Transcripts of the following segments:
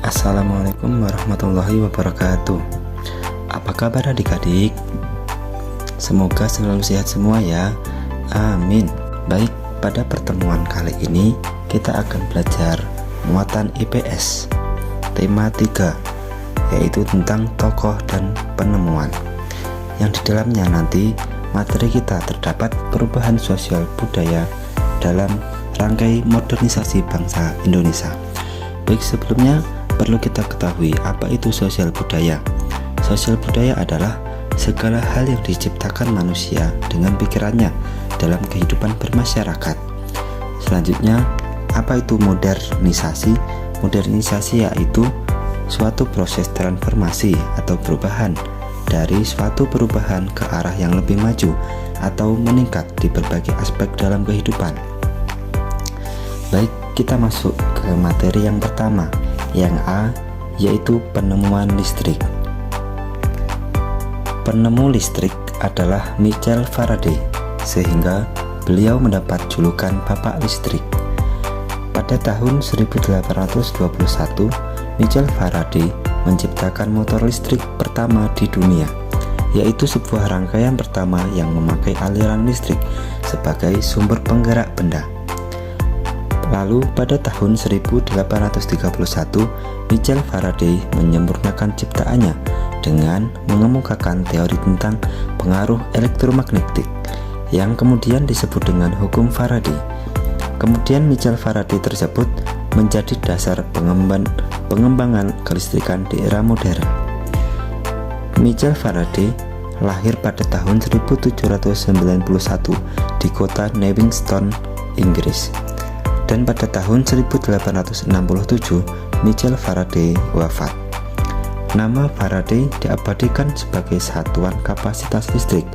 Assalamualaikum warahmatullahi wabarakatuh. Apa kabar adik-adik? Semoga selalu sehat semua ya. Amin. Baik, pada pertemuan kali ini kita akan belajar muatan IPS tema 3, yaitu tentang tokoh dan penemuan, yang di dalamnya nanti materi kita terdapat perubahan sosial budaya dalam rangkai modernisasi bangsa Indonesia. Baik, sebelumnya perlu kita ketahui apa itu sosial budaya. Sosial budaya adalah segala hal yang diciptakan manusia dengan pikirannya dalam kehidupan bermasyarakat. Selanjutnya, apa itu modernisasi? Modernisasi yaitu suatu proses transformasi atau perubahan dari suatu perubahan ke arah yang lebih maju atau meningkat di berbagai aspek dalam kehidupan. Baik, kita masuk ke materi yang pertama, yang A, yaitu penemuan listrik. Penemu listrik adalah Michael Faraday, sehingga beliau mendapat julukan Bapak Listrik. Pada tahun 1821, Michael Faraday menciptakan motor listrik pertama di dunia, yaitu sebuah rangkaian pertama yang memakai aliran listrik sebagai sumber penggerak benda. Lalu pada tahun 1831, Michael Faraday menyempurnakan ciptaannya dengan mengemukakan teori tentang pengaruh elektromagnetik yang kemudian disebut dengan hukum Faraday. Kemudian Michael Faraday tersebut menjadi dasar pengembangan kelistrikan di era modern. Michael Faraday lahir pada tahun 1791 di kota Newington, Inggris. Dan pada tahun 1867 Michael Faraday wafat. Nama Faraday diabadikan sebagai satuan kapasitas listrik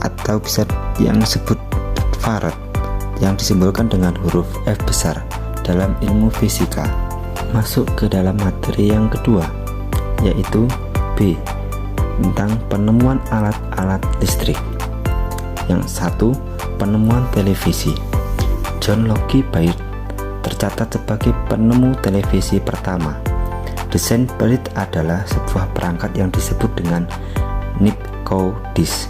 atau bisa yang disebut Farad, yang disimbolkan dengan huruf F besar dalam ilmu fisika. Masuk ke dalam materi yang kedua, yaitu B, tentang penemuan alat-alat listrik. Yang satu, penemuan televisi. John Logie Baird tercatat sebagai penemu televisi pertama. Desain Baird adalah sebuah perangkat yang disebut dengan Nipkow disk.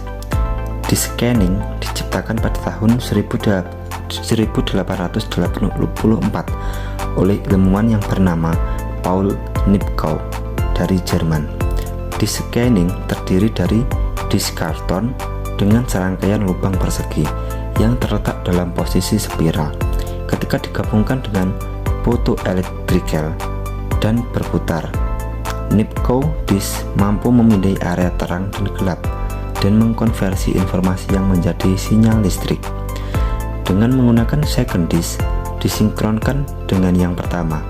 Disk scanning diciptakan pada tahun 1884 oleh ilmuwan yang bernama Paul Nipkow dari Jerman. Disk scanning terdiri dari disk karton dengan serangkaian lubang persegi yang terletak dalam posisi spiral. Ketika digabungkan dengan photoelectrical dan berputar, Nipkow disk mampu memindai area terang dan gelap dan mengkonversi informasi yang menjadi sinyal listrik. Dengan menggunakan second disk disinkronkan dengan yang pertama,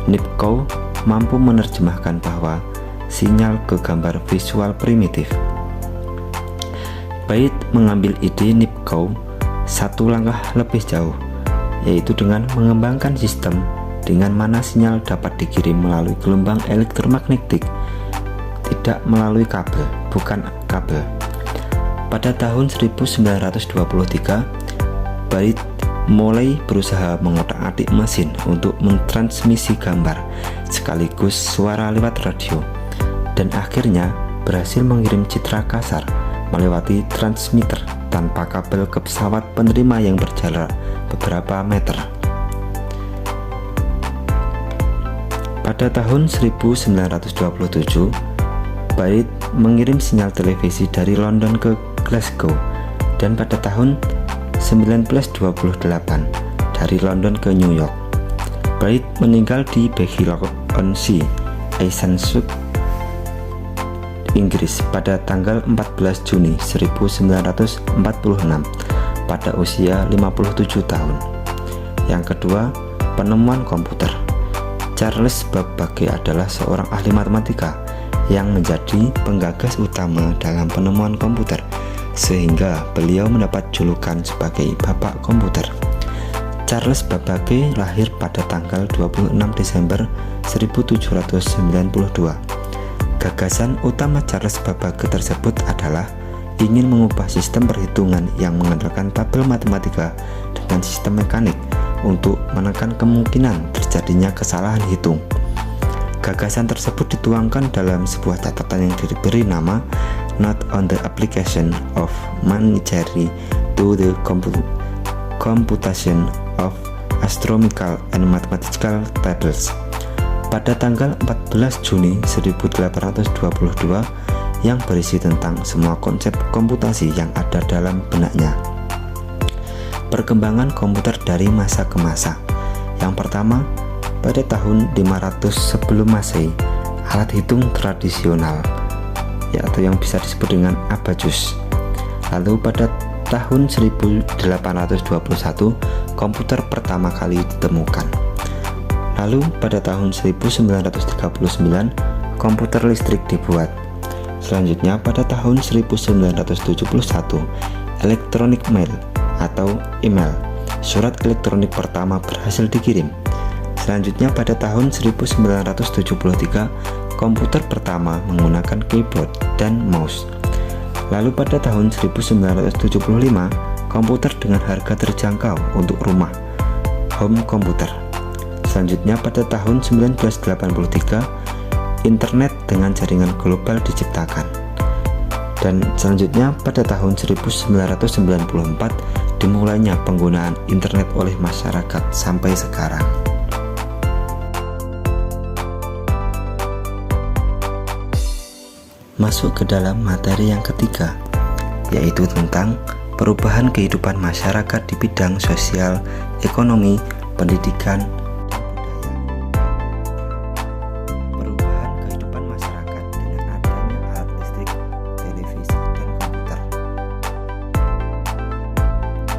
Nipkow mampu menerjemahkan bahwa sinyal ke gambar visual primitif. Baird mengambil ide Nipkow satu langkah lebih jauh, yaitu dengan mengembangkan sistem dengan mana sinyal dapat dikirim melalui gelombang elektromagnetik, tidak melalui kabel, bukan kabel. Pada tahun 1923, Baird mulai berusaha mengotak-atik mesin untuk mentransmisi gambar sekaligus suara lewat radio, dan akhirnya berhasil mengirim citra kasar melewati transmitter tanpa kabel ke pesawat penerima yang berjarak beberapa meter. Pada tahun 1927, Baird mengirim sinyal televisi dari London ke Glasgow, dan pada tahun 1928 dari London ke New York. Baird meninggal di Berkshire-on-Sea, Essex, Inggris pada tanggal 14 Juni 1946 pada usia 57 tahun. Yang kedua, penemuan komputer. Charles Babbage adalah seorang ahli matematika yang menjadi penggagas utama dalam penemuan komputer, sehingga beliau mendapat julukan sebagai Bapak Komputer. Charles Babbage lahir pada tanggal 26 Desember 1792. Gagasan utama Charles Babbage tersebut adalah ingin mengubah sistem perhitungan yang mengandalkan tabel matematika dengan sistem mekanik untuk menekan kemungkinan terjadinya kesalahan hitung. Gagasan tersebut dituangkan dalam sebuah catatan yang diberi nama Note on the Application of Manichery to the Computation of Astronomical and Mathematical Tables pada tanggal 14 Juni 1822 yang berisi tentang semua konsep komputasi yang ada dalam benaknya. Perkembangan komputer dari masa ke masa. Yang pertama, pada tahun 500 sebelum Masehi, alat hitung tradisional yaitu yang bisa disebut dengan abacus. Lalu pada tahun 1821 komputer pertama kali ditemukan. Lalu pada tahun 1939 komputer listrik dibuat. Selanjutnya pada tahun 1971 electronic mail atau email, surat elektronik pertama berhasil dikirim. Selanjutnya pada tahun 1973 komputer pertama menggunakan keyboard dan mouse. Lalu pada tahun 1975 komputer dengan harga terjangkau untuk rumah, home computer. Selanjutnya pada tahun 1983 internet dengan jaringan global diciptakan. Dan selanjutnya pada tahun 1994 dimulainya penggunaan internet oleh masyarakat sampai sekarang. Masuk ke dalam materi yang ketiga, yaitu tentang perubahan kehidupan masyarakat di bidang sosial, ekonomi, pendidikan, dan budaya. Perubahan kehidupan masyarakat dengan adanya alat listrik, televisi, dan komputer.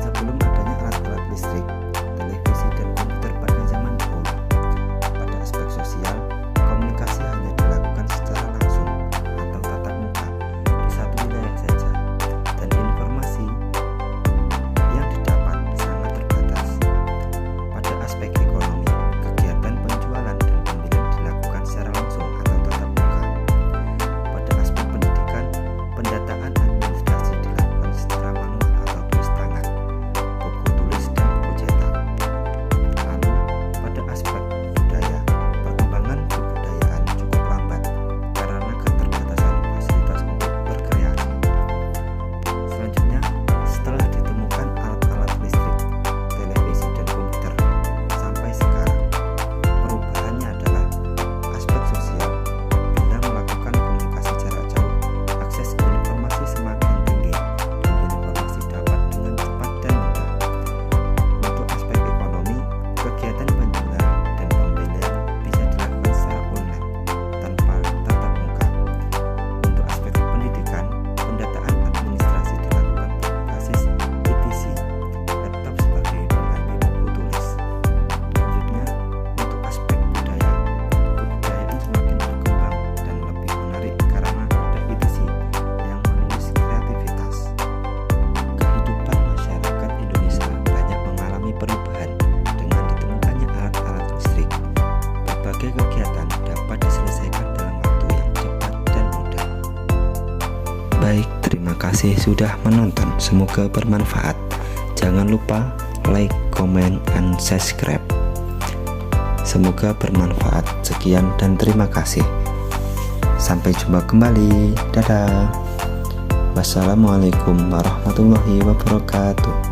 Sebelum adanya alat-alat listrik, televisi, dan komputer pada zaman dahulu, pada aspek sosial, komunikasi hanya dilakukan secara langsung atau tatap muka di satu wilayah saja, dan informasi yang didapat sangat terbatas. Pada aspek ekonomi, kegiatan penjualan dan pembelian dilakukan secara langsung atau tatap muka. Pada aspek pendidikan, pendataan administrasi dilakukan secara manual atau tulis tangan, buku tulis dan buku cetak. Lalu pada aspek budaya, perkembangan kebudayaan cukup lambat karena keterbatasan fasilitas untuk berkreasi. Selanjutnya, setelah ditemukan alat-alat listrik, televisi, dan komputer, sampai sekarang, perubahannya adalah aspek sosial. Bila melakukan komunikasi jarak jauh, akses informasi semakin tinggi dan informasi dapat dengan cepat dan mudah. Untuk aspek ekonomi, kegiatan penjualan dan pembelian bisa dilakukan secara online tanpa tatap muka. Untuk aspek pendidikan, pendataan administrasi dilakukan berbasis ETC, laptop sebagai pengganti buku tulis. Selanjutnya, untuk aspek budaya, kebudayaan semakin berkembang dan lebih menarik karena ada ETC yang menulis kreativitas. Kehidupan masyarakat Indonesia banyak mengalami perubahan dengan ditemukannya alat-alat listrik. Berbagai kegiatan dapat diselesaikan dalam waktu yang cepat dan mudah. Baik, terima kasih sudah menonton. Semoga bermanfaat. Jangan lupa like, comment, and subscribe. Semoga bermanfaat. Sekian dan terima kasih. Sampai jumpa kembali. Dadah. Wassalamualaikum warahmatullahi wabarakatuh.